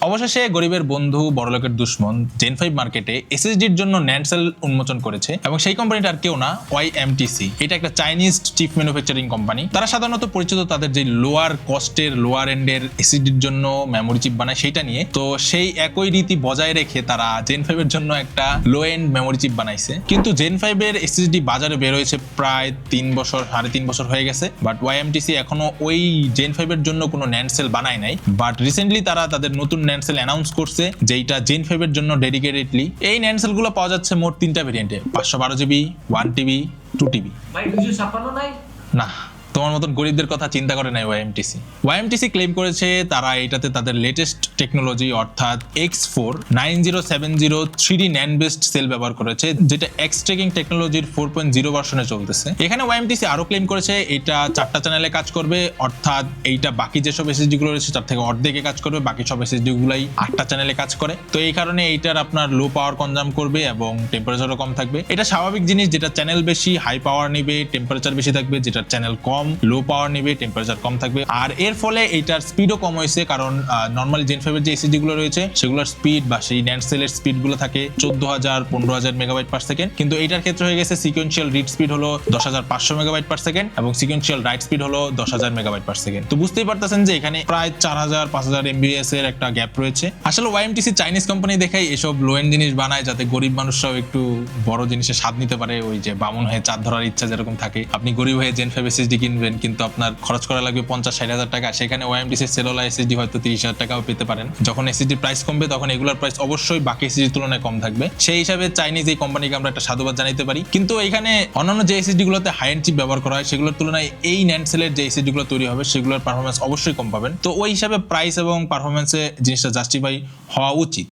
অবশেষে গরিবের বন্ধু বড়লোকের দুশ্মন জেন 5 মার্কেটে এসএসডির জন্য ন্যান্ড সেল উন্মোচন করেছে এবং সেই কোম্পানিটা আর কেউ না ওয়াইএমটিসি। এটা একটা চাইনিজ চিপ ম্যানুফ্যাকচারিং কোম্পানি। তারা সাধারণত পরিচিত তাদের যে লোয়ার কস্টের লোয়ার এন্ডের এসএসডির জন্য মেমোরি চিপ বানায় সেইটা নিয়ে। তো সেই একই রীতি বজায় রেখে তারা জেন 5 এর জন্য একটা লো এন্ড মেমোরি চিপ বানাইছে। কিন্তু জেন 5 এর এসএসডি বাজারে বের হয়েছে প্রায় 3 বছর হয়ে গেছে, বাট ওয়াইএমটিসি এখনো ওই জেন 5 এর জন্য কোনো ন্যান্ড সেল বানায় নাই। বাট রিসেন্টলি তারা তাদের নতুন ন্যান্ড সেল অ্যানাউন্স করছে যেটা জেন 5 এর জন্য ডেডিকেটেডলি। এই ন্যান্ড সেল গুলো পাওয়া যাচ্ছে মোট 3টা ভেরিয়েন্টে, 512 জিবি, 1 টিবি, 2 টিবি। ভাই 256 নাই না, তোমার মতন গরিবদের কথা চিন্তা করে নাই ওয়াইএমটিসি ক্লেম করেছে তারা এটাতে তাদের লেটেস্ট টেকনোলজি অর্থাৎ X4 9070 3D NAND based sell ব্যবহার করেছে, যেটা এক্স ট্র্যাকিং টেকনোলজির 4.0 ভার্সনে চলতেছে। এখানে ওয়াইএমটিসি আরো ক্লেম করেছে এটা 4টা চ্যানেলে কাজ করবে, অর্থাৎ এইটা বাকি যেসব এসএসডি গুলো রয়েছে তার থেকে অর্ধেকে কাজ করবে, বাকি সব এসএসডি গুলাই 8টা চ্যানেলে কাজ করে। তো এই কারণে এইটার আপনার লো পাওয়ার কনজাম করবে এবং টেম্পারেচারও কম থাকবে। এটা স্বাভাবিক জিনিস, যেটা চ্যানেল বেশি হাই পাওয়ার নেবে, টেম্পারেচার বেশি থাকবে, যেটা চ্যানেল কম লো পাওয়ার নেবে, টেম্পারেচার কম থাকবে। আর এর ফলে এইটার স্পিডও কম হয়েছে, কারণ নর্মালি জেন 5 এর যে এসএসডি গুলো রয়েছে সেগুলোর স্পিড বা সেই ন্যান্ড সেলের স্পিড গুলো থাকে 14000 15000 মেগাবাইট পার সেকেন্ড, কিন্তু এইটার ক্ষেত্রে হয়ে গেছে সিকোয়েন্সিয়াল রিড স্পিড হলো 10500 মেগাবাইট পার সেকেন্ড এবং সিকোয়েন্সিয়াল রাইট স্পিড হলো 10000 মেগাবাইট পার সেকেন্ড। তো বুঝতেই পারতেছেন যে এখানে প্রায় 4000 5000 এমবিএস এর একটা গ্যাপ রয়েছে। আসলে ওয়াইএমটিসি চাইনিজ কোম্পানি দেখাই এসব লো এন্ড জিনিস বানায় যাতে গরিব মানুষরাও একটু বড় জিনিসের স্বাদ নিতে পারে। ওই যে বামুন হয়ে চাঁদ ধরার ইচ্ছা যেরকম থাকে, আপনি গরিব হয়ে জেন 5 এসএসডি কিনবেন কিন্তু আপনার খরচ করা লাগবে 50-60 হাজার টাকা, সেখানে ওয়াইএমটিসি সেলুলার এসএসডি হয়তো 30,000 টাকাও পেতে পারেন। যখন এসএসডি প্রাইস কমবে তখন এগুলোর প্রাইস অবশ্যই বাকি এসএসডির তুলনায় কম থাকবে। সেই হিসাবে চাইনিজ এই কোম্পানিকে আমরা একটা সাধুবাদ জানাতে পারি। কিন্তু এখানে অন্যান্য যে এসএসডি গুলোতে হাই এন্ড চিপ ব্যবহার করা হয় সেগুলোর তুলনায় এই ন্যান্ড সেলের যে এসএসডি গুলো তৈরি হবে সেগুলোর পারফরমেন্স অবশ্যই কম পাবেন। তো ওই হিসাবে প্রাইস এবং পারফরমেন্সে জিনিসটা জাস্টিফাই হওয়া উচিত।